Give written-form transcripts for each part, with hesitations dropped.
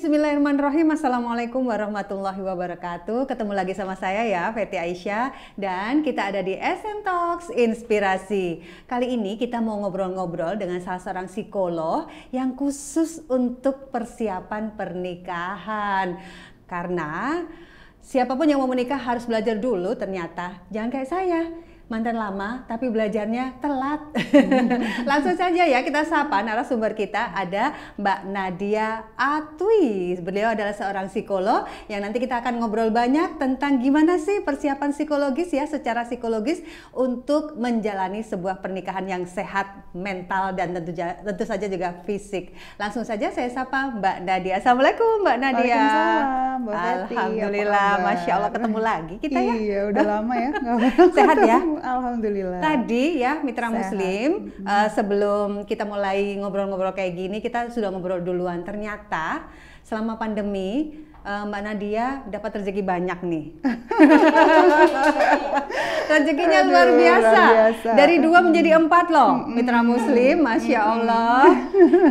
Bismillahirrahmanirrahim. Assalamualaikum warahmatullahi wabarakatuh. Ketemu lagi sama saya ya, Fety Aisyah. Dan kita ada di SM Talks Inspirasi. Kali ini kita mau ngobrol-ngobrol dengan salah seorang psikolog yang khusus untuk persiapan pernikahan. Karena siapapun yang mau menikah harus belajar dulu ternyata. Jangan kayak saya, mantan lama tapi belajarnya telat. Langsung saja ya kita sapa narasumber kita, ada Mbak Nadia Atwi. Beliau adalah seorang psikolog yang nanti kita akan ngobrol banyak tentang gimana sih persiapan psikologis ya, secara psikologis untuk menjalani sebuah pernikahan yang sehat mental dan tentu saja juga fisik. Langsung saja saya sapa Mbak Nadia. Assalamualaikum Mbak Nadia. Waalaikumsalam Mbak Fety. Alhamdulillah, Masya Allah ketemu lagi kita ya. Iya udah lama ya. Sehat ya. Alhamdulillah. Tadi ya Mitra Sehat. Muslim, sebelum kita mulai ngobrol-ngobrol kayak gini, kita sudah ngobrol duluan. Ternyata selama pandemi Mbak Nadia dapat rezeki banyak nih. Rezekinya luar biasa. Dari 2 menjadi 4 loh, Mitra Muslim, Masya Allah.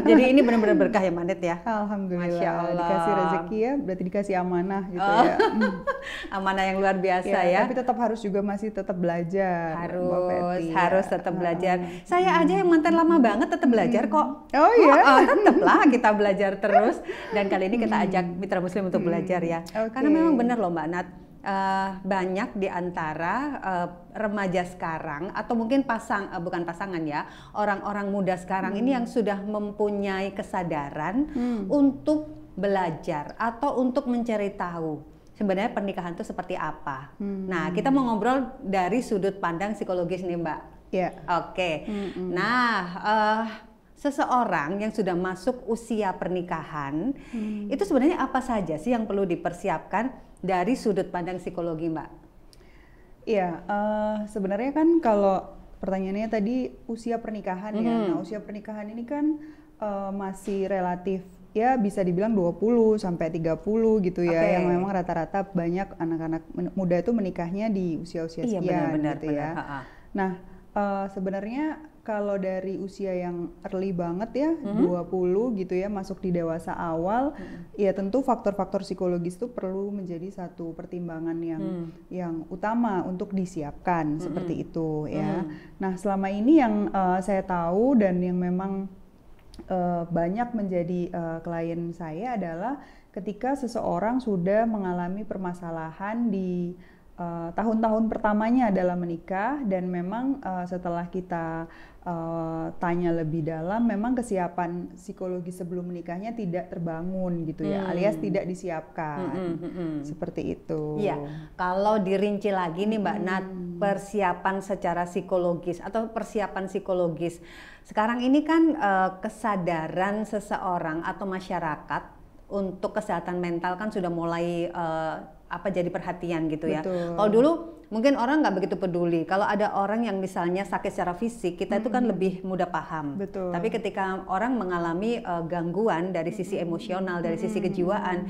Jadi ini benar-benar berkah ya Manit ya. Alhamdulillah. Masya Allah. Dikasih rezeki ya, berarti dikasih amanah gitu ya. Amanah yang luar biasa ya. Tapi tetap harus juga masih tetap belajar. Harus tetap belajar. Saya aja yang mantan lama banget tetap belajar kok. Oh iya. Tetaplah kita belajar terus. Dan kali ini kita ajak Mitra Muslim untuk belajar ya. Karena memang benar loh Mbak Nat. Banyak di antara remaja sekarang atau mungkin bukan pasangan ya, orang-orang muda sekarang ini yang sudah mempunyai kesadaran untuk belajar atau untuk mencari tahu sebenarnya pernikahan itu seperti apa. Nah, kita mau ngobrol dari sudut pandang psikologis nih Mbak. Iya. Oke. Nah, seseorang yang sudah masuk usia pernikahan, itu sebenarnya apa saja sih yang perlu dipersiapkan dari sudut pandang psikologi, Mbak? Iya, sebenarnya kan kalau pertanyaannya tadi usia pernikahan ya. Nah, usia pernikahan ini kan masih relatif ya bisa dibilang 20 sampai 30 gitu ya. Yang memang rata-rata banyak anak-anak muda itu menikahnya di usia-usia sekian gitu ya. Nah, sebenarnya kalau dari usia yang early banget ya, 20 gitu ya, masuk di dewasa awal, ya tentu faktor-faktor psikologis itu perlu menjadi satu pertimbangan yang utama untuk disiapkan seperti itu ya. Nah, selama ini yang saya tahu dan yang memang banyak menjadi klien saya adalah ketika seseorang sudah mengalami permasalahan di tahun-tahun pertamanya adalah menikah, dan memang setelah kita tanya lebih dalam, memang kesiapan psikologi sebelum menikahnya tidak terbangun gitu ya, alias tidak disiapkan. Seperti itu. Iya, kalau dirinci lagi nih Mbak Nat, persiapan secara psikologis atau persiapan psikologis. Sekarang ini kan kesadaran seseorang atau masyarakat untuk kesehatan mental kan sudah mulai jadi perhatian gitu ya. Kalau dulu mungkin orang nggak begitu peduli. Kalau ada orang yang misalnya sakit secara fisik, kita itu kan lebih mudah paham. Tapi ketika orang mengalami gangguan dari sisi emosional, dari sisi kejiwaan,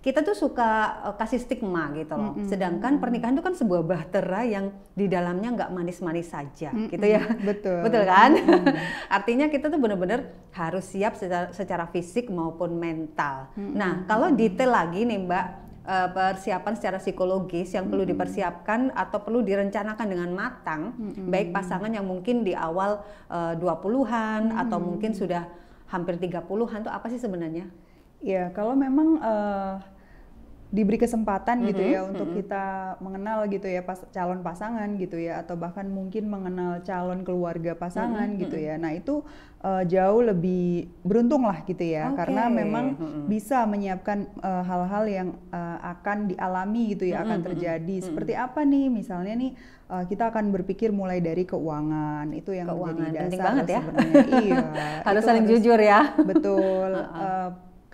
kita tuh suka kasih stigma gitu loh. Sedangkan pernikahan itu kan sebuah bahtera yang di dalamnya nggak manis-manis saja gitu ya. Betul kan? Artinya kita tuh benar-benar harus siap secara fisik maupun mental. Nah, kalau detail lagi nih Mbak, persiapan secara psikologis yang perlu dipersiapkan atau perlu direncanakan dengan matang, baik pasangan yang mungkin di awal 20-an atau mungkin sudah hampir 30-an, tuh apa sih sebenarnya? Ya, kalau memang diberi kesempatan gitu ya untuk kita mengenal gitu ya calon pasangan gitu ya, atau bahkan mungkin mengenal calon keluarga pasangan gitu ya. Nah, itu jauh lebih beruntung lah gitu ya, karena memang bisa menyiapkan hal-hal yang akan dialami gitu ya, akan terjadi. Seperti apa nih, misalnya nih kita akan berpikir mulai dari keuangan, itu yang menjadi dasar banget ya. Sebenarnya. Iya. Harus saling jujur ya. Betul.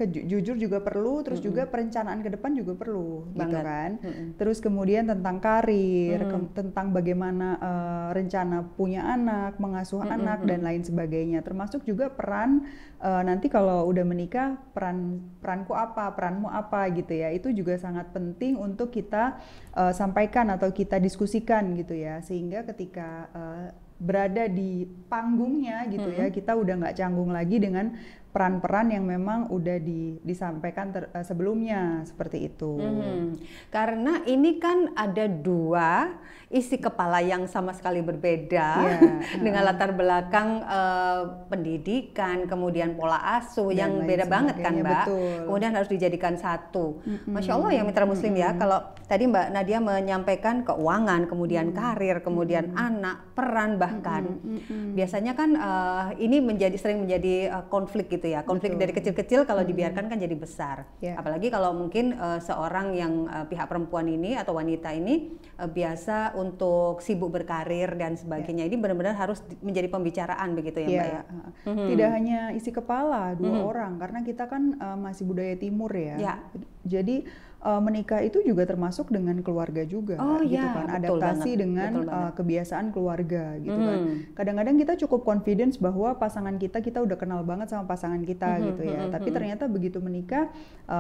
Jujur juga perlu, terus juga perencanaan ke depan juga perlu gitu kan. Terus kemudian tentang karir, tentang bagaimana rencana punya anak, mengasuh anak dan lain sebagainya. Termasuk juga peran nanti kalau udah menikah, peranku apa, peranmu apa gitu ya. Itu juga sangat penting untuk kita sampaikan atau kita diskusikan gitu ya, sehingga ketika berada di panggungnya gitu ya, kita udah nggak canggung lagi dengan peran-peran yang memang udah disampaikan sebelumnya seperti itu. Karena ini kan ada dua isi kepala yang sama sekali berbeda dengan latar belakang pendidikan, kemudian pola asuh yang beda banget kan Mbak. Betul. Kemudian harus dijadikan satu. Masya Allah ya Mitra Muslim ya. Kalau tadi Mbak Nadia menyampaikan keuangan, kemudian karir, kemudian anak, peran bahkan. Biasanya kan ini sering menjadi konflik gitu ya. Konflik dari kecil-kecil kalau dibiarkan kan jadi besar. Apalagi kalau mungkin seorang yang pihak perempuan ini atau wanita ini biasa untuk sibuk berkarir dan sebagainya. Ini benar-benar harus menjadi pembicaraan begitu ya Mbak ya. Tidak hanya isi kepala dua orang, karena kita kan masih budaya timur ya. Jadi menikah itu juga termasuk dengan keluarga juga, gitu kan, adaptasi dengan kebiasaan keluarga, gitu kan. Kadang-kadang kita cukup confidence bahwa pasangan kita udah kenal banget sama pasangan kita, gitu ya. Tapi ternyata begitu menikah,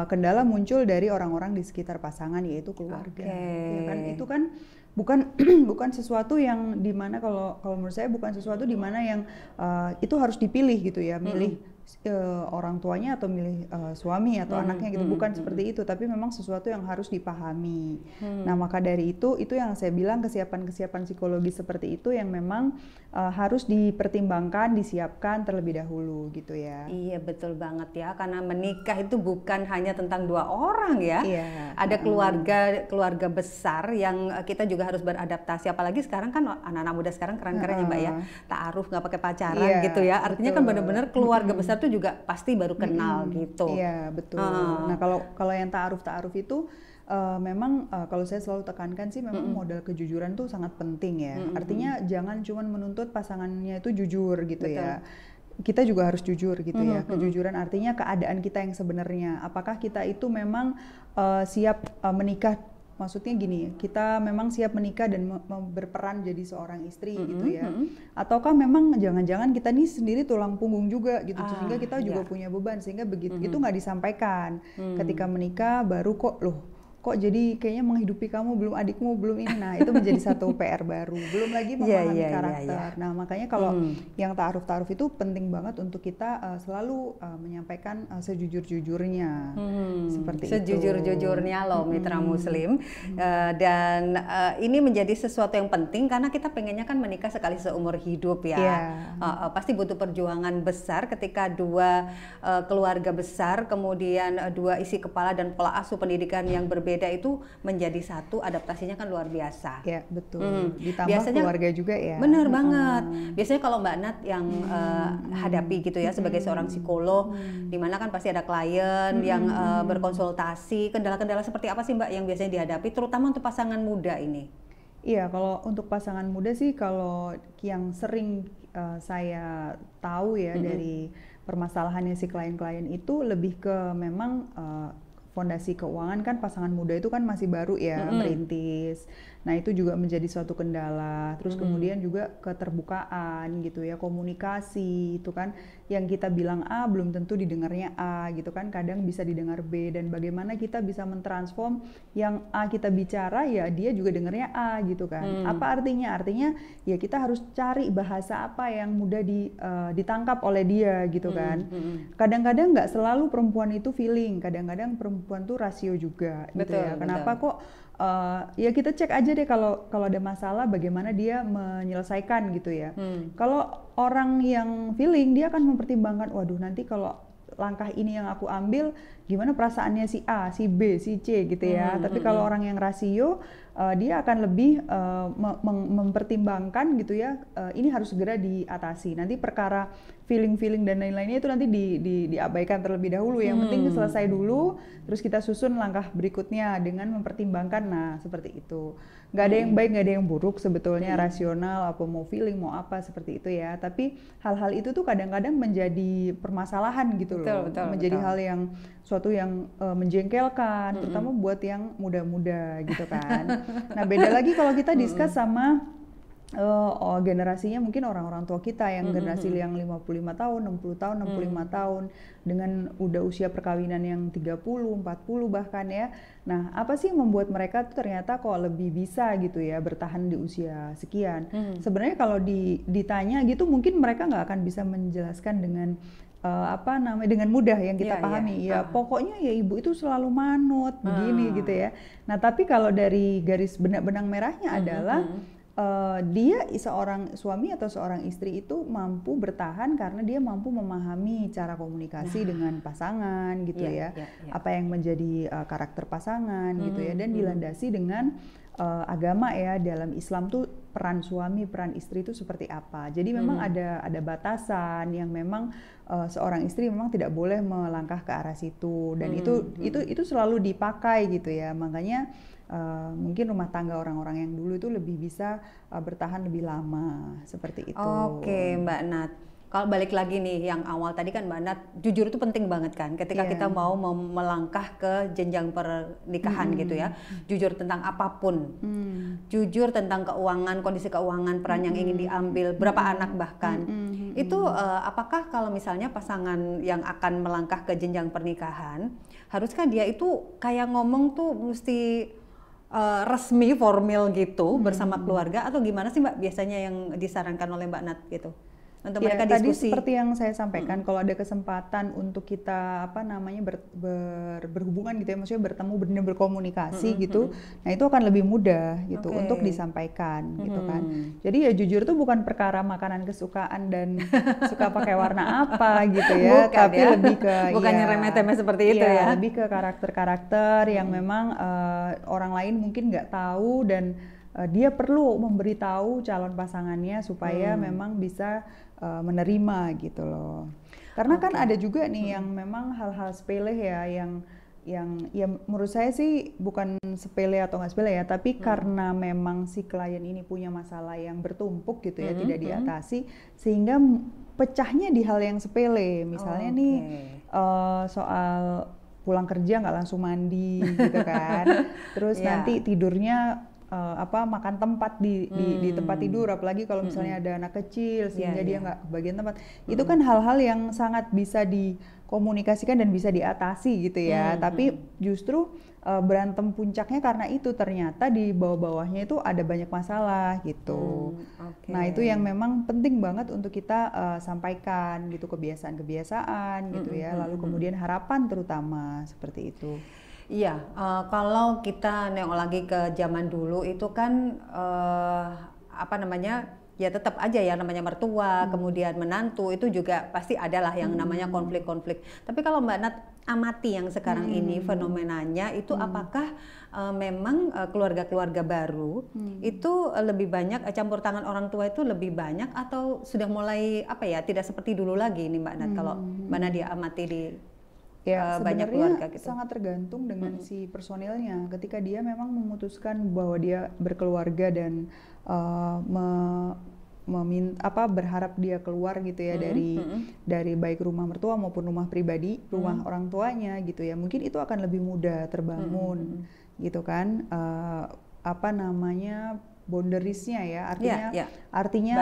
kendala muncul dari orang-orang di sekitar pasangan, yaitu keluarga. Ya kan, itu kan bukan sesuatu yang dimana kalau menurut saya bukan sesuatu dimana yang itu harus dipilih gitu ya, milih orang tuanya atau milih suami atau anaknya gitu, bukan seperti itu, tapi memang sesuatu yang harus dipahami. Nah maka dari itu yang saya bilang kesiapan psikologis seperti itu yang memang harus dipertimbangkan, disiapkan terlebih dahulu gitu ya. Iya betul banget ya, karena menikah itu bukan hanya tentang dua orang ya. Ada keluarga besar yang kita juga harus beradaptasi, apalagi sekarang kan anak-anak muda sekarang keren-keren ya Mbak ya, ta'aruf nggak pakai pacaran gitu ya, artinya kan benar-benar keluarga besar itu juga pasti baru kenal gitu. Iya betul. Nah kalau yang ta'aruf itu memang kalau saya selalu tekankan sih memang modal kejujuran tuh sangat penting ya. Artinya jangan cuma menuntut pasangannya itu jujur gitu ya. Kita juga harus jujur gitu ya. Kejujuran artinya keadaan kita yang sebenarnya. Apakah kita itu memang siap menikah? Maksudnya gini, kita memang siap menikah dan berperan jadi seorang istri gitu ya. Ataukah memang jangan-jangan kita nih sendiri tulang punggung juga gitu, sehingga kita juga punya beban, sehingga begitu itu nggak disampaikan. Ketika menikah baru kok jadi kayaknya menghidupi kamu, belum adikmu, belum ini. Nah itu menjadi satu PR baru, belum lagi memahami karakter. Nah makanya kalau yang ta'aruf itu penting banget untuk kita selalu menyampaikan sejujur-jujurnya, seperti itu. Sejujur-jujurnya loh Mitra Muslim. Dan ini menjadi sesuatu yang penting karena kita pengennya kan menikah sekali seumur hidup ya. Pasti butuh perjuangan besar ketika dua keluarga besar, kemudian dua isi kepala dan pola asuh pendidikan yang berbeda itu menjadi satu, adaptasinya kan luar biasa. Ya betul. Ditambah biasanya, keluarga juga ya. Bener banget. Biasanya kalau Mbak Nat yang hadapi gitu ya sebagai seorang psikolog, dimana kan pasti ada klien yang berkonsultasi, kendala-kendala seperti apa sih Mbak yang biasanya dihadapi, terutama untuk pasangan muda ini? Iya, kalau untuk pasangan muda sih kalau yang sering saya tahu ya dari permasalahannya si klien-klien itu lebih ke memang fondasi keuangan kan pasangan muda itu kan masih baru ya, merintis. Nah itu juga menjadi suatu kendala. Terus kemudian juga keterbukaan gitu ya, komunikasi itu kan yang kita bilang A belum tentu didengarnya A gitu kan, kadang bisa didengar B, dan bagaimana kita bisa mentransform yang A kita bicara ya dia juga dengarnya A gitu kan. Apa artinya? Artinya ya kita harus cari bahasa apa yang mudah ditangkap oleh dia gitu kan. Kadang-kadang nggak selalu perempuan itu feeling, kadang-kadang perempuan tuh rasio juga gitu ya. Kenapa kok ya kita cek aja deh kalau ada masalah bagaimana dia menyelesaikan gitu ya. Kalau orang yang feeling dia akan mempertimbangkan, waduh nanti kalau langkah ini yang aku ambil gimana perasaannya si A, si B, si C gitu ya. Tapi kalau orang yang rasio dia akan lebih mempertimbangkan gitu ya, ini harus segera diatasi. Nanti perkara feeling dan lain-lainnya itu nanti diabaikan terlebih dahulu. Yang penting selesai dulu, terus kita susun langkah berikutnya dengan mempertimbangkan. Nah seperti itu. Nggak ada yang baik, nggak ada yang buruk sebetulnya, rasional apa mau feeling mau apa seperti itu ya. Tapi hal-hal itu tuh kadang-kadang menjadi permasalahan gitu loh. Menjadi hal yang suatu yang menjengkelkan, terutama buat yang muda-muda gitu kan. Nah beda lagi kalau kita discuss sama generasinya mungkin orang-orang tua kita yang generasi yang 55 tahun, 60 tahun, 65 tahun dengan udah usia perkawinan yang 30, 40 bahkan ya. Nah, apa sih yang membuat mereka tuh ternyata kok lebih bisa gitu ya bertahan di usia sekian? Sebenarnya kalau ditanya gitu mungkin mereka nggak akan bisa menjelaskan dengan apa namanya dengan mudah yang kita pahami. Ya pokoknya ya ibu itu selalu manut begini gitu ya. Nah, tapi kalau dari garis benang merahnya adalah dia seorang suami atau seorang istri itu mampu bertahan karena dia mampu memahami cara komunikasi dengan pasangan gitu ya. Apa yang menjadi karakter pasangan gitu ya, dan dilandasi dengan agama ya. Dalam Islam tuh peran suami, peran istri itu seperti apa. Jadi memang ada batasan yang memang seorang istri memang tidak boleh melangkah ke arah situ, dan itu selalu dipakai gitu ya. Makanya mungkin rumah tangga orang-orang yang dulu itu lebih bisa bertahan lebih lama seperti itu. Oke, Mbak Nat. Kalau balik lagi nih yang awal tadi kan Mbak Nat, jujur itu penting banget kan ketika kita mau melangkah ke jenjang pernikahan gitu ya. Jujur tentang apapun. Jujur tentang keuangan, kondisi keuangan, peran yang ingin diambil, berapa anak bahkan. Itu apakah kalau misalnya pasangan yang akan melangkah ke jenjang pernikahan, haruskah dia itu kayak ngomong tuh mesti resmi, formal gitu bersama keluarga, atau gimana sih Mbak biasanya yang disarankan oleh Mbak Nat gitu? Untuk mereka diskusi. Tadi seperti yang saya sampaikan, kalau ada kesempatan untuk kita apa namanya berhubungan gitu ya, maksudnya bertemu benar berkomunikasi gitu, nah itu akan lebih mudah gitu untuk disampaikan gitu kan. Jadi ya jujur tuh bukan perkara makanan kesukaan dan suka pakai warna apa gitu ya, bukan, tapi ya? lebih ke bukannya remeh-temeh seperti itu ya. Lebih ke karakter-karakter yang memang orang lain mungkin nggak tahu, dan dia perlu memberitahu calon pasangannya supaya memang bisa menerima gitu loh. Karena kan ada juga nih yang memang hal-hal sepele ya, yang ya menurut saya sih bukan sepele atau nggak sepele ya, tapi karena memang si klien ini punya masalah yang bertumpuk gitu ya, tidak diatasi, sehingga pecahnya di hal yang sepele. Misalnya nih soal pulang kerja nggak langsung mandi gitu kan, terus nanti tidurnya makan tempat di tempat tidur, apalagi kalau misalnya ada anak kecil sehingga dia nggak kebagian tempat. Itu kan hal-hal yang sangat bisa dikomunikasikan dan bisa diatasi gitu ya. Tapi justru berantem puncaknya karena itu ternyata di bawah-bawahnya itu ada banyak masalah gitu. Nah, itu yang memang penting banget untuk kita sampaikan gitu, kebiasaan-kebiasaan gitu ya. Lalu kemudian harapan terutama seperti itu. Iya, kalau kita nengok lagi ke zaman dulu itu kan apa namanya, ya tetap aja ya namanya mertua, kemudian menantu itu juga pasti adalah yang namanya konflik-konflik. Tapi kalau Mbak Nat amati yang sekarang ini fenomenanya itu, apakah memang keluarga-keluarga baru itu lebih banyak campur tangan orang tua itu lebih banyak, atau sudah mulai apa ya, tidak seperti dulu lagi nih Mbak Nat, kalau Mbak Nadia amati di banyak keluarga gitu? Sangat tergantung dengan si personilnya. Ketika dia memang memutuskan bahwa dia berkeluarga dan berharap dia keluar gitu ya dari baik rumah mertua maupun rumah pribadi, rumah orang tuanya gitu ya, mungkin itu akan lebih mudah terbangun gitu kan. Boundariesnya ya, artinya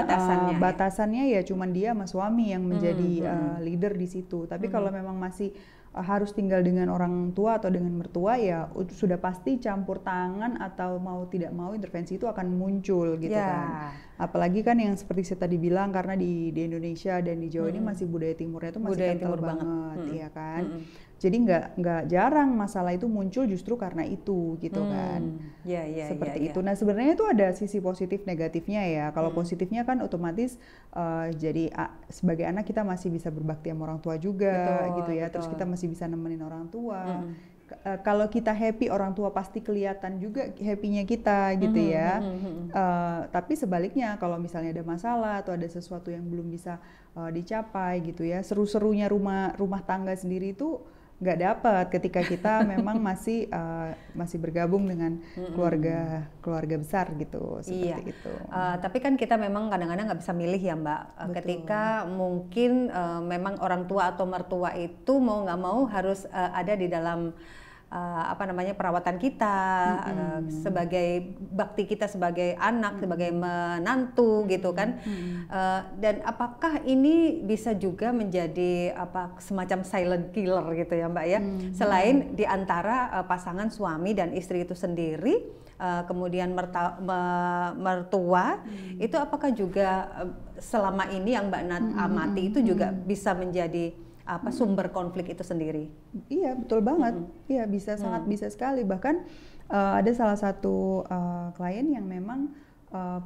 batasannya ya cuman dia sama suami yang menjadi leader di situ. Tapi kalau memang masih harus tinggal dengan orang tua atau dengan mertua, ya sudah pasti campur tangan atau mau tidak mau intervensi itu akan muncul gitu kan. Apalagi kan yang seperti saya tadi bilang, karena di Indonesia dan di Jawa ini masih budaya timurnya itu masih kental banget ya kan. Jadi nggak jarang masalah itu muncul justru karena itu gitu kan. Seperti itu. Nah, sebenarnya itu ada sisi positif negatifnya ya. Kalau positifnya kan otomatis jadi sebagai anak kita masih bisa berbakti sama orang tua juga gitu ya. Terus kita masih bisa nemenin orang tua. Kalau kita happy, orang tua pasti kelihatan juga happy-nya kita gitu ya. Tapi sebaliknya kalau misalnya ada masalah atau ada sesuatu yang belum bisa dicapai gitu ya, seru-serunya rumah tangga sendiri itu nggak dapat ketika kita memang masih bergabung dengan keluarga besar gitu, seperti itu. Tapi kan kita memang kadang-kadang nggak bisa milih ya Mbak. Ketika mungkin memang orang tua atau mertua itu mau nggak mau harus ada di dalam apa namanya perawatan kita, sebagai bakti kita sebagai anak, sebagai menantu gitu kan. Dan apakah ini bisa juga menjadi apa semacam silent killer gitu ya Mbak ya, selain di antara pasangan suami dan istri itu sendiri, kemudian mertua, itu apakah juga selama ini yang Mbak Nat amati itu juga bisa menjadi apa sumber konflik itu sendiri? Iya betul banget, iya bisa sangat bisa sekali. Bahkan ada salah satu klien yang memang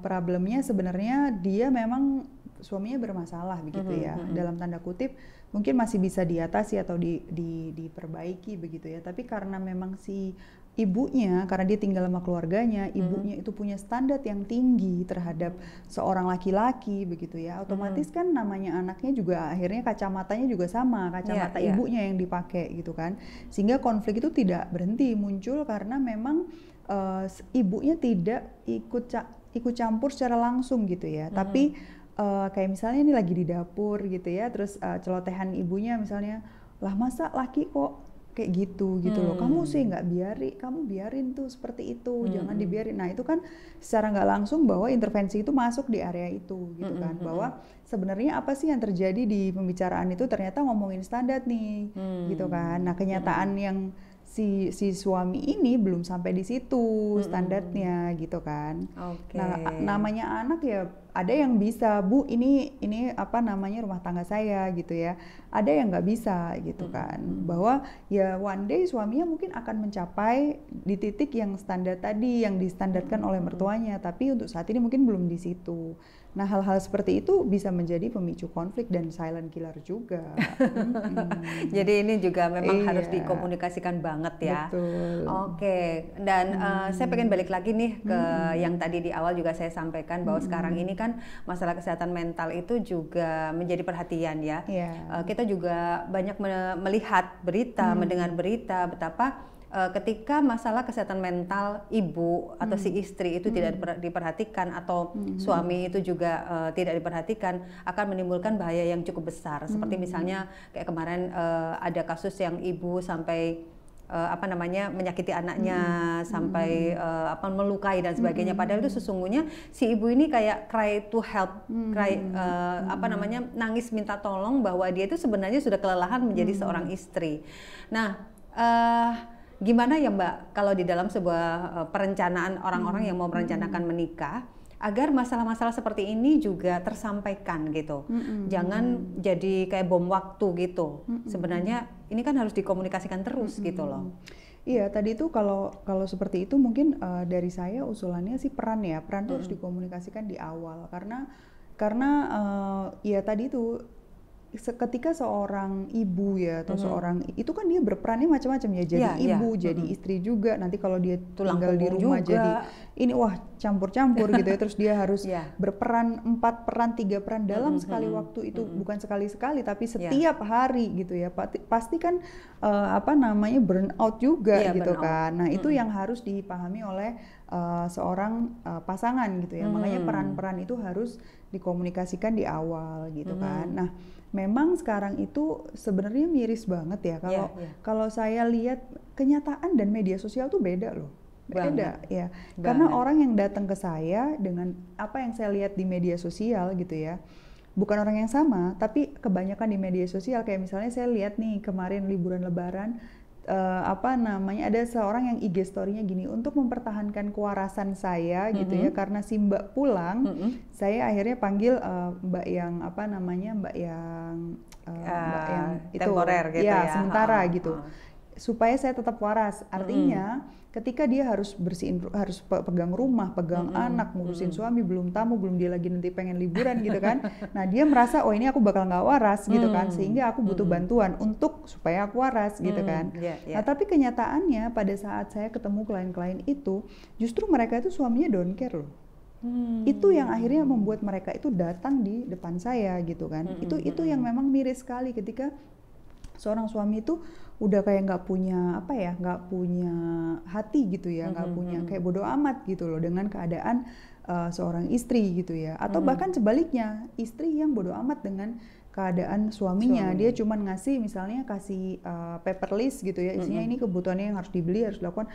problemnya sebenarnya dia memang suaminya bermasalah begitu ya, dalam tanda kutip mungkin masih bisa diatasi atau diperbaiki begitu ya, tapi karena memang si ibunya, karena dia tinggal sama keluarganya, ibunya itu punya standar yang tinggi terhadap seorang laki-laki begitu ya, otomatis kan namanya anaknya juga akhirnya kacamatanya juga sama, kacamata ibunya yang dipakai gitu kan, sehingga konflik itu tidak berhenti muncul karena memang ibunya tidak ikut campur secara langsung gitu ya, tapi kayak misalnya ini lagi di dapur gitu ya, terus celotehan ibunya misalnya, lah masa laki kok kayak gitu loh, kamu sih kamu biarin tuh seperti itu, jangan dibiarin. Nah itu kan secara nggak langsung bahwa intervensi itu masuk di area itu gitu kan, bahwa sebenarnya apa sih yang terjadi di pembicaraan itu ternyata ngomongin standar nih gitu kan. Nah kenyataan yang si suami ini belum sampai di situ standarnya gitu kan. Nah namanya anak ya ada yang bisa, Bu ini apa namanya rumah tangga saya gitu ya, ada yang nggak bisa gitu kan, bahwa ya one day suaminya mungkin akan mencapai di titik yang standar tadi yang distandarkan oleh mertuanya, tapi untuk saat ini mungkin belum di situ. Nah hal-hal seperti itu bisa menjadi pemicu konflik dan silent killer juga. Jadi ini juga memang harus dikomunikasikan banget ya. Betul. Oke, dan saya pengen balik lagi nih ke yang tadi di awal juga saya sampaikan bahwa sekarang ini kan masalah kesehatan mental itu juga menjadi perhatian ya. Kita juga banyak melihat berita, mendengar berita betapa ketika masalah kesehatan mental ibu atau si istri itu tidak diperhatikan atau suami itu juga tidak diperhatikan, akan menimbulkan bahaya yang cukup besar. Seperti misalnya kayak kemarin ada kasus yang ibu sampai apa namanya menyakiti anaknya, sampai apa melukai dan sebagainya. Padahal itu sesungguhnya si ibu ini kayak cry to help, apa namanya nangis minta tolong, bahwa dia itu sebenarnya sudah kelelahan menjadi seorang istri. Nah gimana ya Mbak kalau di dalam sebuah perencanaan orang-orang yang mau merencanakan menikah, agar masalah-masalah seperti ini juga tersampaikan gitu. Jangan jadi kayak bom waktu gitu. Sebenarnya ini kan harus dikomunikasikan terus gitu loh. Iya, tadi itu kalau seperti itu mungkin dari saya usulannya sih peran itu harus dikomunikasikan di awal, karena ya tadi itu ketika seorang ibu ya atau seorang itu kan dia berperannya macam-macam ya, jadi ibu, jadi istri juga, nanti kalau dia tinggal di rumah juga. Jadi ini wah campur-campur gitu ya, terus dia harus berperan 4 peran 3 peran dalam sekali waktu itu, bukan sekali-sekali tapi setiap hari gitu ya, pasti kan apa namanya burn out juga gitu kan. Nah itu yang harus dipahami oleh seorang pasangan gitu ya, makanya peran-peran itu harus dikomunikasikan di awal gitu kan. Nah memang sekarang itu sebenarnya miris banget ya kalau saya lihat kenyataan dan media sosial tuh beda loh. Beda ya. Karena orang yang datang ke saya dengan apa yang saya lihat di media sosial gitu ya, bukan orang yang sama, tapi kebanyakan di media sosial. Kayak misalnya saya lihat nih kemarin liburan Lebaran, apa namanya ada seorang yang IG story-nya gini, untuk mempertahankan kewarasan saya gitu ya, karena si Mbak pulang, saya akhirnya panggil Mbak yang apa namanya Mbak yang itu temporer gitu ya, sementara gitu, supaya saya tetap waras. Artinya ketika dia harus harus pegang rumah, pegang anak, ngurusin suami, belum tamu, belum dia lagi nanti pengen liburan gitu kan. Nah dia merasa oh ini aku bakal nggak waras gitu kan, sehingga aku butuh bantuan untuk supaya aku waras gitu kan. Nah tapi kenyataannya pada saat saya ketemu klien-klien itu, justru mereka itu suaminya don't care loh. Itu yang akhirnya membuat mereka itu datang di depan saya gitu kan. Itu yang memang miris sekali ketika seorang suami itu udah kayak nggak punya apa ya, nggak punya hati gitu ya, nggak punya, kayak bodoh amat gitu loh dengan keadaan seorang istri gitu ya, atau bahkan sebaliknya istri yang bodoh amat dengan keadaan suaminya. Dia cuman ngasih misalnya kasih paper list gitu ya, isinya ini kebutuhannya yang harus dibeli, harus dilakukan,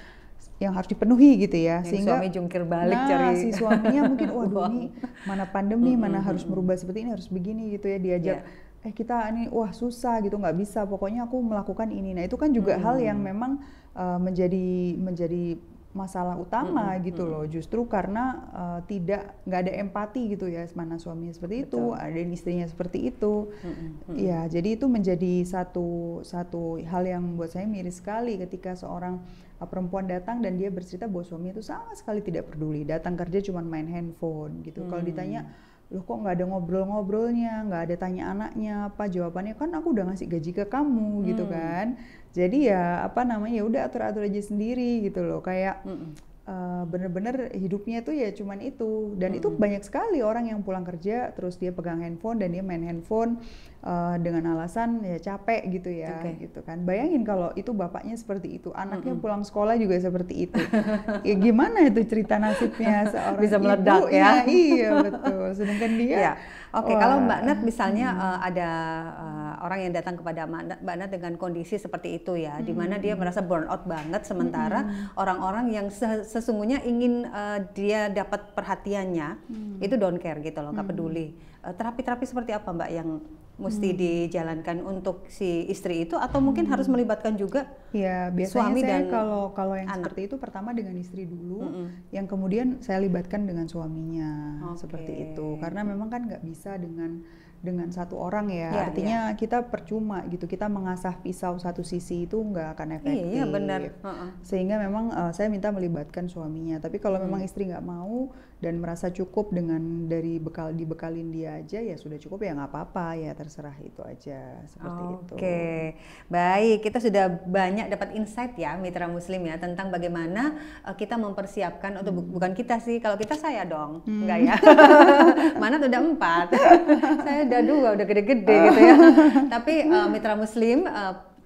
yang harus dipenuhi gitu ya. Yang sehingga suami jungkir balik cari si suaminya mungkin waduh ini mana pandemi, mana harus merubah seperti ini, harus begini gitu ya, diajak kita ini wah susah gitu, nggak bisa, pokoknya aku melakukan ini. Nah itu kan juga hal yang memang menjadi masalah utama gitu loh, justru karena nggak ada empati gitu ya, mana suaminya seperti itu, ada istrinya seperti itu. Ya jadi itu menjadi satu hal yang buat saya miris sekali ketika seorang perempuan datang dan dia bercerita bahwa suaminya itu sama sekali tidak peduli, datang kerja cuma main handphone gitu. Kalau ditanya, loh kok nggak ada ngobrol-ngobrolnya, nggak ada tanya anaknya apa, jawabannya kan aku udah ngasih gaji ke kamu gitu kan. Jadi ya apa namanya, ya udah atur-atur aja sendiri gitu loh, kayak bener-bener hidupnya tuh ya cuman itu. Dan itu banyak sekali orang yang pulang kerja terus dia pegang handphone dan dia main handphone dengan alasan ya capek gitu ya, gitu kan. Bayangin kalau itu bapaknya seperti itu, anaknya pulang sekolah juga seperti itu. Ya gimana itu cerita nasibnya seorang bisa meledak ibu, ya. Iya betul. Sedangkan dia Oke, kalau Mbak Nat misalnya ada orang yang datang kepada Mbak Nat dengan kondisi seperti itu ya, di mana dia merasa burn out banget, sementara orang-orang yang sesungguhnya ingin dia dapat perhatiannya itu don't care gitu loh, nggak peduli. Terapi-terapi seperti apa Mbak yang mesti dijalankan untuk si istri itu, atau mungkin harus melibatkan juga biasanya suami saya dan kalau yang anak? seperti itu pertama dengan istri dulu, yang kemudian saya libatkan dengan suaminya seperti itu, karena memang kan nggak bisa dengan satu orang ya, artinya kita percuma gitu, kita mengasah pisau satu sisi itu nggak akan efektif. Iya benar. Sehingga memang saya minta melibatkan suaminya. Tapi kalau memang istri nggak mau dan merasa cukup dengan dibekalin dia aja, ya sudah cukup, ya nggak apa-apa, ya terserah itu aja, seperti itu. Oke, baik, kita sudah banyak dapat insight ya Mitra Muslim ya tentang bagaimana kita mempersiapkan, atau bukan kita sih, kalau kita saya dong, enggak ya. Mana tuh udah 4, saya udah 2, udah gede-gede gitu ya. Tapi Mitra Muslim,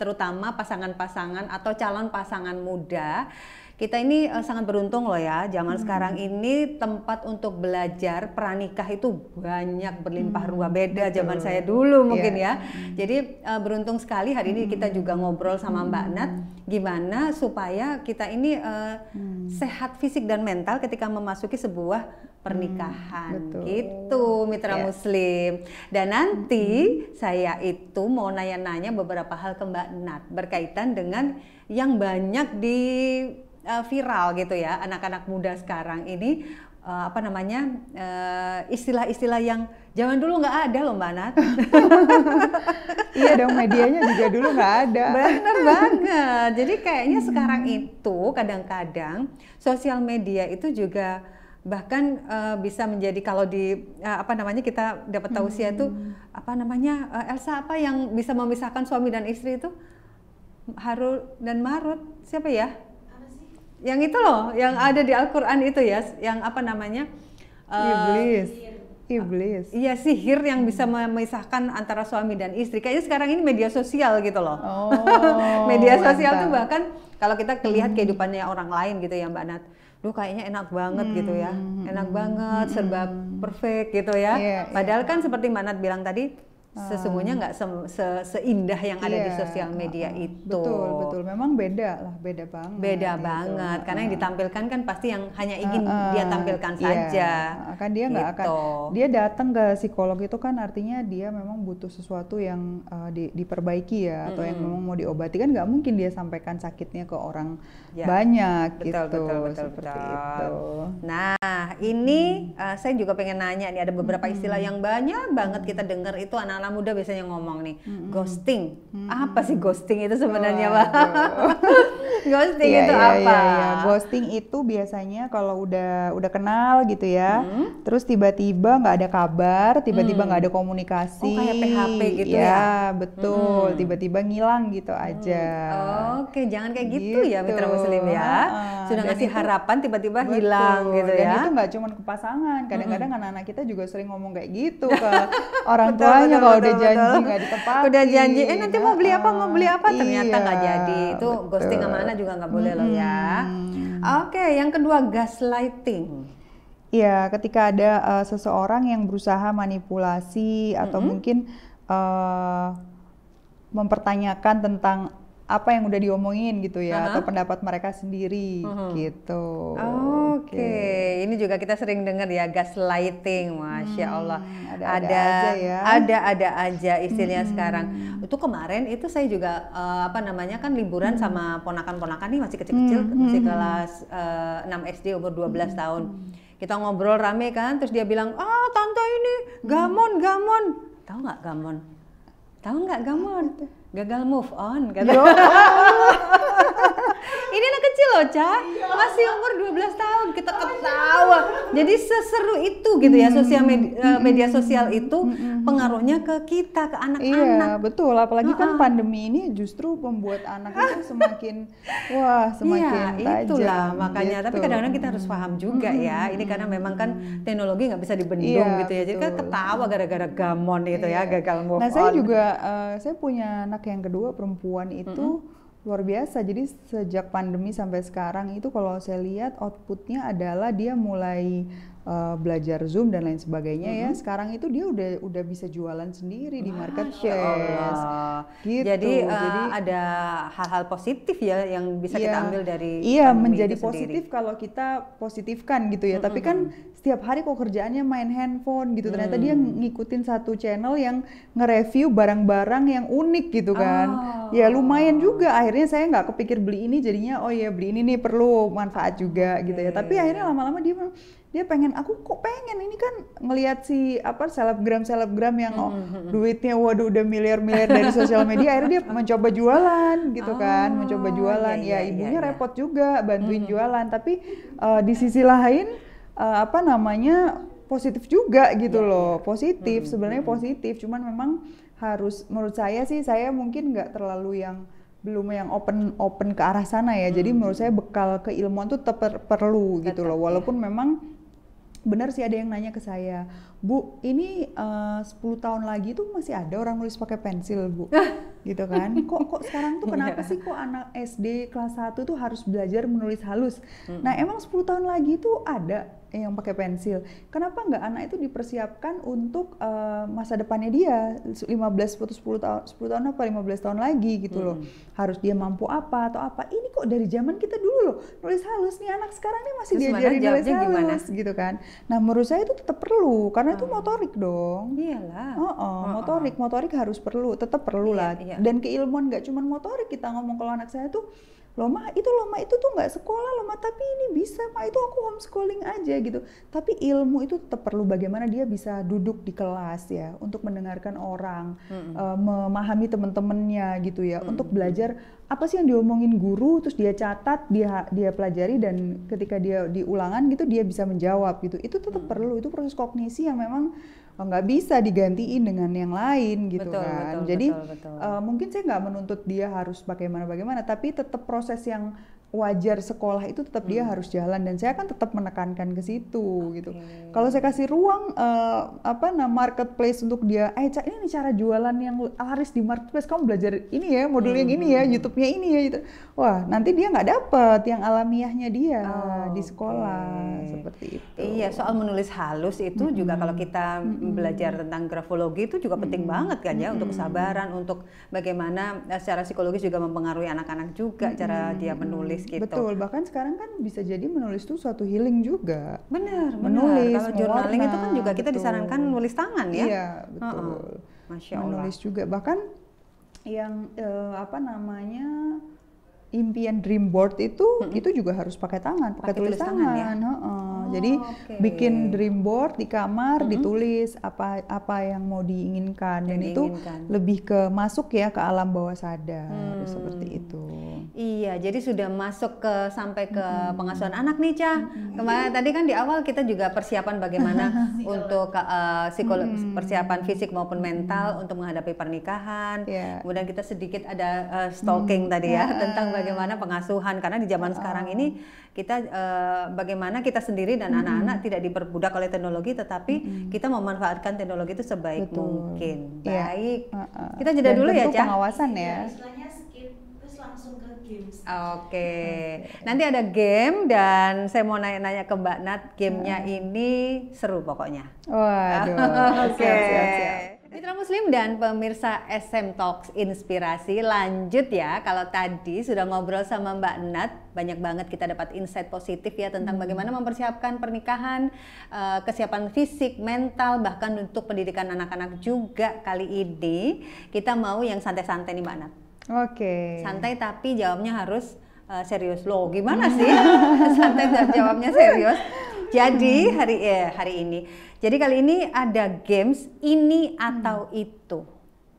terutama pasangan-pasangan atau calon pasangan muda, kita ini sangat beruntung loh ya, zaman sekarang ini tempat untuk belajar pranikah itu banyak, berlimpah ruah, beda zaman saya dulu mungkin ya. Jadi beruntung sekali hari ini kita juga ngobrol sama Mbak Nat gimana supaya kita ini sehat fisik dan mental ketika memasuki sebuah pernikahan, gitu Mitra Muslim. Dan nanti saya itu mau nanya-nanya beberapa hal ke Mbak Nat berkaitan dengan yang banyak di viral gitu ya, anak-anak muda sekarang ini apa namanya, istilah-istilah yang zaman dulu nggak ada loh Mbak Nat. Iya dong, medianya juga dulu nggak ada. Bener banget. Jadi kayaknya sekarang itu kadang-kadang sosial media itu juga bahkan bisa menjadi, kalau di apa namanya, kita dapat tausiah itu apa namanya, Elsa, apa yang bisa memisahkan suami dan istri itu? Harut dan Marut, siapa ya? Yang itu loh, yang ada di Al-Quran itu ya, yang apa namanya? Iblis. Iya, sihir yang bisa memisahkan antara suami dan istri. Kayaknya sekarang ini media sosial gitu loh. Media sosial tuh bahkan kalau kita lihat kehidupannya orang lain gitu ya Mbak Nat, duh kayaknya enak banget gitu ya, enak banget, serba perfect gitu ya. Padahal kan seperti Mbak Nat bilang tadi, sesungguhnya nggak seindah yang ada di sosial media itu. Betul, memang beda banget. Beda banget, karena yang ditampilkan kan pasti yang hanya ingin dia tampilkan saja. Kan dia nggak akan, dia datang ke psikolog itu kan artinya dia memang butuh sesuatu yang diperbaiki ya, atau yang memang mau diobati, kan nggak mungkin dia sampaikan sakitnya ke orang banyak gitu. Seperti itu. Nah ini saya juga pengen nanya nih, ada beberapa istilah yang banyak banget kita dengar itu, anak-anak muda biasanya ngomong nih, ghosting. Apa sih ghosting itu sebenarnya, Mbak? Ghosting itu apa? Ghosting itu biasanya kalau udah kenal gitu ya, terus tiba-tiba nggak ada kabar, tiba-tiba nggak ada komunikasi. Kayak PHP gitu ya? Ya betul, tiba-tiba ngilang gitu aja. Oke, jangan kayak gitu ya Mitra Muslim ya. Sudah ngasih harapan tiba-tiba hilang gitu ya. Dan itu nggak cuma ke pasangan, kadang-kadang anak-anak kita juga sering ngomong kayak gitu ke orang tuanya. Kalau udah janji nggak ditepati, udah janji nanti mau beli apa, ternyata nggak jadi. Itu ghosting sama anak juga nggak boleh loh ya. Oke, yang kedua gaslighting. Ya, ketika ada seseorang yang berusaha manipulasi atau mungkin mempertanyakan tentang apa yang udah diomongin gitu ya, atau pendapat mereka sendiri gitu. Oke, ini juga kita sering dengar ya, gaslighting, Masya Allah. Ada aja istilahnya sekarang. Itu kemarin itu saya juga apa namanya kan liburan sama ponakan-ponakan nih masih kecil-kecil, masih kelas 6 SD umur 12 tahun. Kita ngobrol rame kan, terus dia bilang, tante ini gamon. Tahu nggak gamon? Tahu nggak gamon? Gagal move on kata. Ini anak kecil loh, Ca. Masih umur 12 tahun kita ketawa. Jadi seseru itu gitu ya media sosial itu pengaruhnya ke kita, ke anak-anak. Iya, betul. Apalagi kan pandemi ini justru membuat anak itu semakin tajam. Itulah makanya. Gitu. Tapi kadang-kadang kita harus paham juga ya. Ini karena memang kan teknologi nggak bisa dibendung gitu ya. Jadi kan ketawa gara-gara gamon itu ya, gagal move on. Nah, saya juga saya punya anak yang kedua perempuan itu luar biasa. Jadi sejak pandemi sampai sekarang itu kalau saya lihat outputnya adalah dia mulai belajar Zoom dan lain sebagainya ya. Sekarang itu dia udah bisa jualan sendiri di marketplace. Gitu. Jadi ada hal-hal positif ya yang bisa kita ambil dari menjadi positif kalau kita positifkan gitu ya. Tapi kan setiap hari kok kerjaannya main handphone gitu. Ternyata dia ngikutin satu channel yang nge-review barang-barang yang unik gitu kan. Ya lumayan juga. Akhirnya saya nggak kepikir beli ini, jadinya beli ini nih perlu manfaat juga gitu ya. Tapi akhirnya lama-lama dia pengen, aku kok pengen ini kan ngelihat si selebgram yang duitnya waduh udah miliar-miliar dari sosial media. Akhirnya dia mencoba jualan gitu kan, mencoba jualan. Ibunya repot juga bantuin jualan. Tapi di sisi lain positif juga gitu loh. Positif sebenarnya positif, cuman memang harus menurut saya sih, saya mungkin nggak terlalu belum yang open ke arah sana ya. Jadi menurut saya bekal keilmuan tuh tetap perlu gitu loh. Walaupun memang benar sih ada yang nanya ke saya, Bu, ini 10 tahun lagi tuh masih ada orang nulis pakai pensil, Bu. Gitu kan. Kok sekarang tuh kenapa sih kok anak SD kelas 1 tuh harus belajar menulis halus? Nah, emang 10 tahun lagi tuh ada yang pakai pensil. Kenapa nggak anak itu dipersiapkan untuk masa depannya dia 10 tahun apa 15 tahun lagi gitu loh. Harus dia mampu apa atau apa. Ini kok dari zaman kita dulu loh nulis halus, nih anak sekarang nih masih diajarin nulis halus gitu kan. Nah, menurut saya itu tetap perlu karena itu motorik dong. Iyalah. Motorik harus perlu, tetap perlu lah. Dan keilmuan nggak cuma motorik. Kita ngomong kalau anak saya tuh Loma itu tuh nggak sekolah loh, Ma, tapi ini bisa, Ma, itu aku homeschooling aja gitu. Tapi ilmu itu tetap perlu, bagaimana dia bisa duduk di kelas ya untuk mendengarkan orang, memahami teman-temannya gitu ya, untuk belajar apa sih yang diomongin guru, terus dia catat, dia pelajari, dan ketika dia di ulangan gitu dia bisa menjawab gitu. Itu tetap perlu, itu proses kognisi yang memang nggak bisa digantiin dengan yang lain gitu kan. Jadi mungkin saya nggak menuntut dia harus bagaimana, tapi tetap proses yang wajar sekolah itu tetap dia harus jalan, dan saya akan tetap menekankan ke situ gitu. Kalau saya kasih ruang marketplace untuk dia, ini cara jualan yang laris di marketplace, kamu belajar ini ya, modul yang ini ya, YouTube-nya ini ya gitu. Wah, nanti dia nggak dapet yang alamiahnya dia di sekolah seperti itu. Iya, soal menulis halus itu juga kalau kita belajar tentang grafologi itu juga penting banget kan ya, untuk kesabaran, untuk bagaimana secara psikologis juga mempengaruhi anak-anak juga cara dia menulis. Gitu. Betul, bahkan sekarang kan bisa jadi menulis itu suatu healing juga. Benar. Menulis, kalau journaling itu kan juga kita disarankan nulis tangan ya. Iya, betul. Masya Allah. Menulis juga, bahkan yang impian dream board itu juga harus pakai tangan, pakai tulis tangan ya? Jadi bikin dream board di kamar, ditulis apa yang mau diinginkan, dan itu lebih ke masuk ya ke alam bawah sadar seperti itu. Iya, jadi sudah masuk sampai ke pengasuhan anak nih, Ca. Kemarin tadi kan di awal kita juga persiapan bagaimana untuk persiapan fisik maupun mental untuk menghadapi pernikahan. Kemudian kita sedikit ada stalking tadi ya, tentang bagaimana pengasuhan, karena di zaman sekarang ini kita bagaimana kita sendiri dan anak-anak tidak diperbudak oleh teknologi, tetapi kita memanfaatkan teknologi itu sebaik mungkin. Baik, kita jeda dulu ya, Ca. Pengawasan ya. Oke. Nanti ada game, dan saya mau nanya-nanya ke Mbak Nat, gamenya ini seru pokoknya. Waduh. Oke. Mitra Muslim, dan pemirsa SM Talks Inspirasi, lanjut ya. Kalau tadi sudah ngobrol sama Mbak Nat, banyak banget kita dapat insight positif ya tentang bagaimana mempersiapkan pernikahan, kesiapan fisik, mental, bahkan untuk pendidikan anak-anak juga. Kali ini kita mau yang santai-santai nih Mbak Nat. Oke. Santai tapi jawabnya harus serius. Loh, gimana sih? Santai dan jawabnya serius. Jadi hari ini. Jadi kali ini ada games ini atau itu.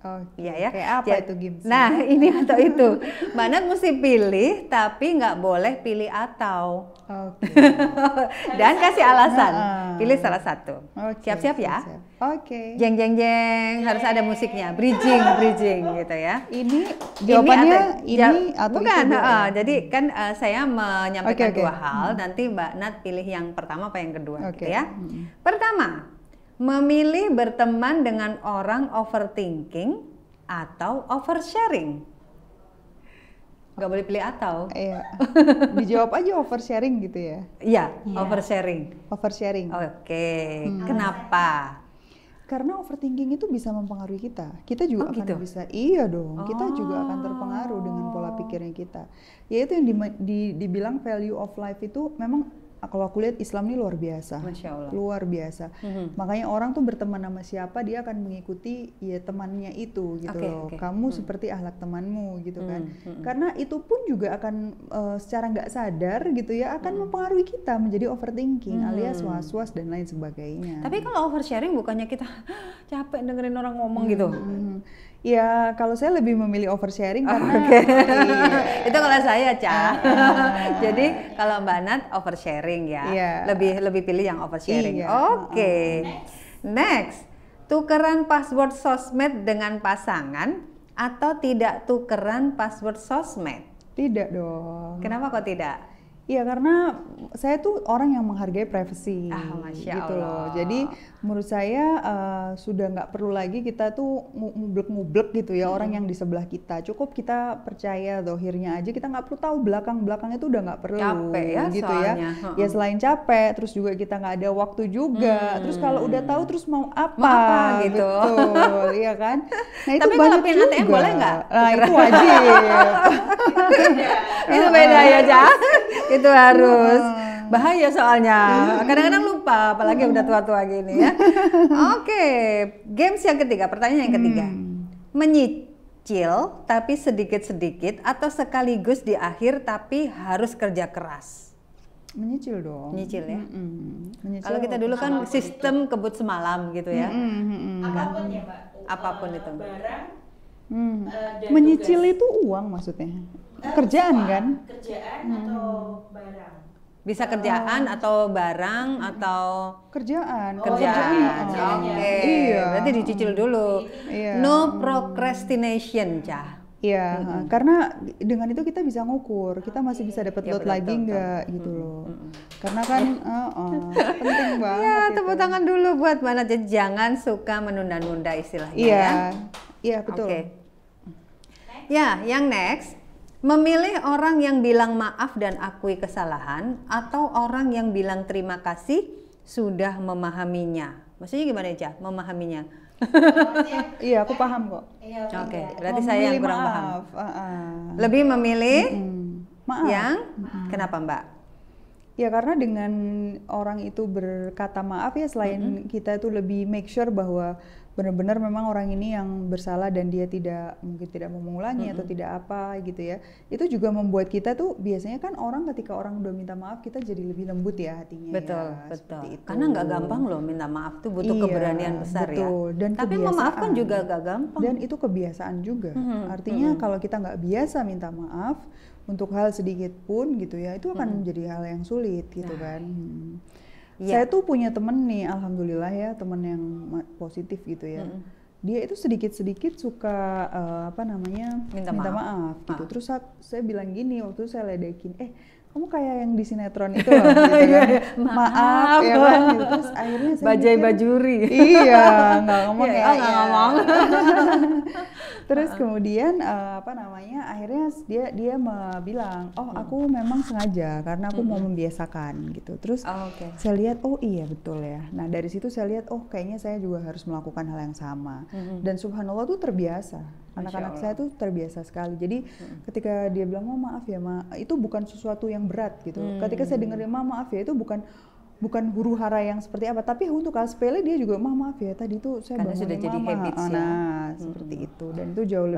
Oke. Ya. Kayak apa itu games? Nah, ini atau itu. Mbak Nat mesti pilih, tapi nggak boleh pilih atau. Oke. Dan kasih alasan. Pilih salah satu. Oke, Siap-siap ya. siap. Oke. Jeng jeng jeng, harus ada musiknya. Bridging gitu ya. Ini jawabannya atau bukan, itu? jadi kan saya menyampaikan Oke. dua hal, nanti Mbak Nat pilih yang pertama apa yang kedua Oke. gitu ya. Pertama, memilih berteman dengan orang overthinking atau oversharing. Nggak boleh pilih atau. Iya. Dijawab aja oversharing gitu ya. Iya, oversharing. Oversharing. Oke, kenapa? Karena overthinking itu bisa mempengaruhi kita. Kita juga akan gitu? bisa, iya dong. Kita juga akan terpengaruh dengan pola pikirnya kita. Yaitu yang dibilang value of life itu memang kalau aku lihat Islam ini luar biasa. Masya Allah. Luar biasa. Makanya orang tuh berteman sama siapa dia akan mengikuti ya temannya itu gitu loh. Kamu seperti akhlak temanmu gitu kan. Karena itu pun juga akan secara nggak sadar gitu ya akan mempengaruhi kita menjadi overthinking alias was-was dan lain sebagainya. Tapi kalau oversharing bukannya kita capek dengerin orang ngomong gitu? Ya kalau saya lebih memilih oversharing karena itu kalau saya Jadi kalau Mbak Nat oversharing ya, lebih pilih yang oversharing. Oke. Next, tukeran password sosmed dengan pasangan atau tidak tukeran password sosmed? Tidak dong. Kenapa kok tidak? Iya karena saya tuh orang yang menghargai privacy Masya gitu Allah. loh. Jadi menurut saya sudah nggak perlu lagi kita tuh ngublek-ngublek gitu ya orang yang di sebelah kita. Cukup kita percaya dohirnya aja, kita nggak perlu tahu belakang-belakangnya itu udah nggak perlu. Capek ya gitu soalnya. Ya selain capek, terus juga kita nggak ada waktu juga. Terus kalau udah tahu terus mau apa, Mau apa gitu. Betul, iya kan? Nah itu Tapi banyak kalau pin juga. ATM boleh nggak? Nah itu wajib. Itu beda ya, itu harus. Bahaya soalnya. Kadang-kadang lupa, apalagi udah tua-tua gini ya. Oke, games yang ketiga, pertanyaan yang ketiga. Menyicil tapi sedikit-sedikit atau sekaligus di akhir tapi harus kerja keras? Menyicil dong. Menyicil ya. Menyicil. Kalau kita dulu kan sistem kebut semalam gitu ya. Apapun ya Mbak. Apapun itu. Barang. Dan Menyicil tugas. itu uang maksudnya. Kerjaan kan? Kerjaan atau barang? Bisa kerjaan atau barang atau Kerjaan. kerjaan. kerjaan. Oke. Iya. Berarti dicicil dulu. Iya. No procrastination, Cah. Iya, karena dengan itu kita bisa ngukur, kita masih bisa dapat Ya, load betul, lagi betul, nggak gitu loh. Karena kan penting banget. Ya, itu. tepuk tangan dulu buat mana. Jadi jangan suka menunda-nunda istilahnya Iya, ya. iya betul. Oke. Ya, yang next. Memilih orang yang bilang maaf dan akui kesalahan atau orang yang bilang terima kasih sudah memahaminya. Maksudnya gimana ya, memahaminya? Iya, aku paham kok. Iya, Oke, berarti saya yang kurang paham. maaf. Lebih memilih Maaf. yang kenapa, Mbak? Ya karena dengan orang itu berkata maaf ya selain kita itu lebih make sure bahwa benar-benar memang orang ini yang bersalah dan dia mungkin tidak mau mengulangi atau tidak apa gitu ya. Itu juga membuat kita tuh biasanya kan orang ketika orang udah minta maaf kita jadi lebih lembut ya hatinya. Betul, ya, betul. itu. Karena nggak gampang loh minta maaf tuh butuh Iya, keberanian besar betul. ya. Dan tapi kebiasaan. memaafkan juga gak gampang. Dan itu kebiasaan juga. Artinya kalau kita nggak biasa minta maaf untuk hal sedikit pun gitu ya, itu akan menjadi hal yang sulit gitu kan. Ya. Saya tuh punya temen nih, alhamdulillah ya, temen yang positif gitu ya. Dia itu sedikit-sedikit suka Minta minta maaf. maaf gitu. Terus saya bilang gini waktu itu saya ledekin, kamu kayak yang di sinetron itu loh, gitu kan. Maaf ya kan. Gitu. Terus akhirnya saya Bajai mikir, bajuri. iya, nggak ngomong ya. Nggak ngomong. Terus kemudian apa namanya, akhirnya dia bilang, oh aku memang sengaja karena aku mau membiasakan gitu. Terus saya lihat, oh iya betul ya. Nah dari situ saya lihat, oh kayaknya saya juga harus melakukan hal yang sama. Dan subhanallah tuh terbiasa. Anak-anak saya tuh terbiasa sekali. Jadi ketika dia bilang, oh maaf ya ma, itu bukan sesuatu yang berat gitu. Ketika saya dengerin maaf ya, itu bukan huru hara yang seperti apa, tapi untuk hal sepele dia juga maaf ya tadi tuh saya bangun sudah jadi habits ya. Nah seperti itu, dan itu jauh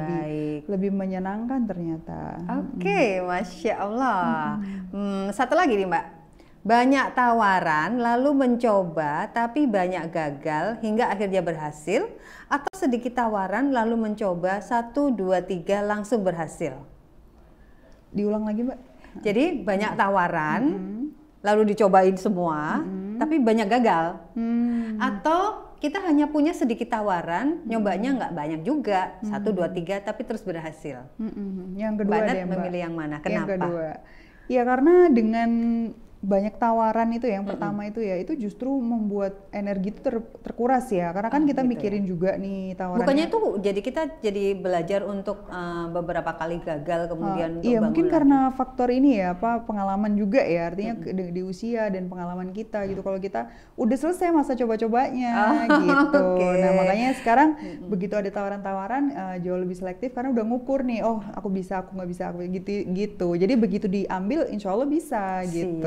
lebih menyenangkan ternyata. Oke, Masya Allah. Satu lagi nih Mbak, banyak tawaran lalu mencoba tapi banyak gagal hingga akhirnya berhasil, atau sedikit tawaran lalu mencoba 1, 2, 3 langsung berhasil? Diulang lagi Mbak. Jadi banyak tawaran lalu dicobain semua, tapi banyak gagal. Atau kita hanya punya sedikit tawaran, nyobanya nggak banyak juga, 1, 2, 3, tapi terus berhasil. Yang kedua Mbak Nat deh Mbak. memilih yang mana? Kenapa? Yang kedua. Ya karena dengan banyak tawaran itu yang pertama itu ya, itu justru membuat energi itu terkuras ya, karena kan kita gitu mikirin juga nih tawarannya. Bukannya itu jadi kita jadi belajar untuk beberapa kali gagal kemudian untuk iya bangun mungkin lagi. karena faktor ini ya, apa pengalaman juga ya, artinya di usia dan pengalaman kita gitu. Kalau kita udah selesai masa coba-cobanya gitu. Nah makanya sekarang begitu ada tawaran-tawaran jauh lebih selektif karena udah ngukur nih, oh aku bisa, aku nggak bisa, aku gitu. Jadi begitu diambil insya Allah bisa gitu.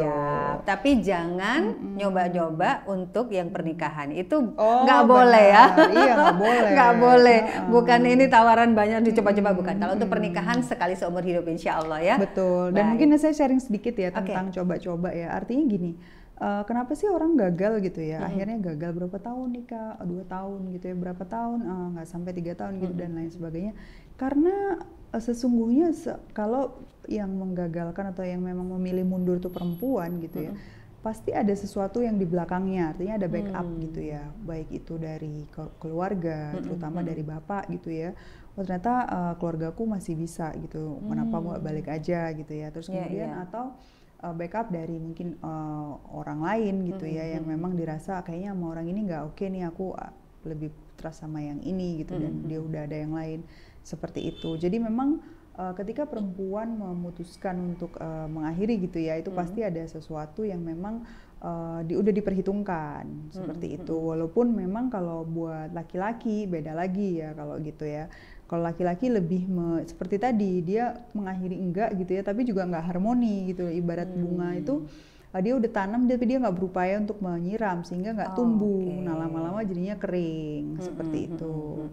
Tapi jangan nyoba-nyoba untuk yang pernikahan, itu nggak boleh ya. Iya nggak boleh. Nggak boleh. Bukan ini tawaran banyak dicoba-coba, bukan. Kalau untuk pernikahan sekali seumur hidup insya Allah ya. Betul. Dan mungkin saya sharing sedikit ya tentang coba-coba ya. Artinya gini, kenapa sih orang gagal gitu ya? Akhirnya gagal berapa tahun nikah, 2 tahun gitu ya, berapa tahun nggak sampai 3 tahun gitu dan lain sebagainya. Karena sesungguhnya kalau yang menggagalkan atau yang memang memilih mundur tuh perempuan gitu ya, pasti ada sesuatu yang di belakangnya, artinya ada backup gitu ya, baik itu dari keluarga, terutama dari bapak gitu ya. Oh ternyata keluargaku masih bisa gitu, kenapa nggak balik aja gitu ya. Terus kemudian atau backup dari mungkin orang lain gitu ya, yang memang dirasa kayaknya sama orang ini nggak oke nih, aku lebih trust sama yang ini gitu, dan dia udah ada yang lain seperti itu. Jadi memang ketika perempuan memutuskan untuk mengakhiri gitu ya, itu pasti ada sesuatu yang memang udah diperhitungkan seperti itu. Walaupun memang kalau buat laki-laki beda lagi ya kalau gitu ya. Kalau laki-laki lebih seperti tadi, dia mengakhiri enggak gitu ya, tapi juga enggak harmoni gitu. Ibarat bunga itu dia udah tanam tapi dia nggak berupaya untuk menyiram sehingga nggak tumbuh. Nah lama-lama jadinya kering seperti itu.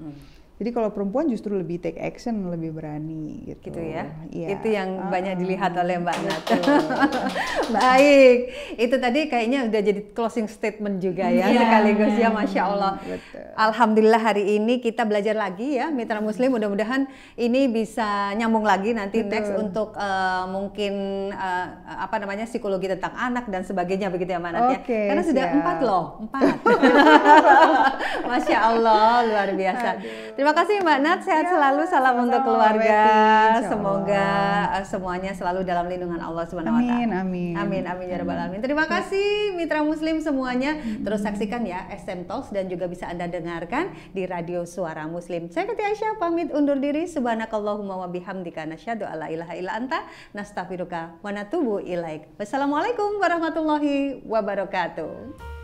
Jadi kalau perempuan justru lebih take action, lebih berani gitu. Gitu ya? Ya. Itu yang banyak dilihat oleh Mbak Nat. Baik, itu tadi kayaknya udah jadi closing statement juga ya, sekaligus ya, Masya Allah. Betul. Alhamdulillah hari ini kita belajar lagi ya, Mitra Muslim, mudah-mudahan ini bisa nyambung lagi nanti next untuk mungkin apa namanya, psikologi tentang anak dan sebagainya begitu ya Mbak Nat ya. Karena sudah 4 loh, 4. Masya Allah, luar biasa. Terima kasih Mbak Nat, sehat selalu, salam untuk keluarga. Semoga semuanya selalu dalam lindungan Allah Subhanahu wa taala. Amin ya rabbal alamin. Terima kasih Mitra Muslim semuanya. Terus saksikan ya SM Talks dan juga bisa Anda dengarkan di Radio Suara Muslim. Saya Fitri Aisyah pamit undur diri. Subhanakallahumma wa bihamdika nasyhadu alla ilaha illa anta nastaghfiruka wa natubu ilaik. Wassalamualaikum warahmatullahi wabarakatuh.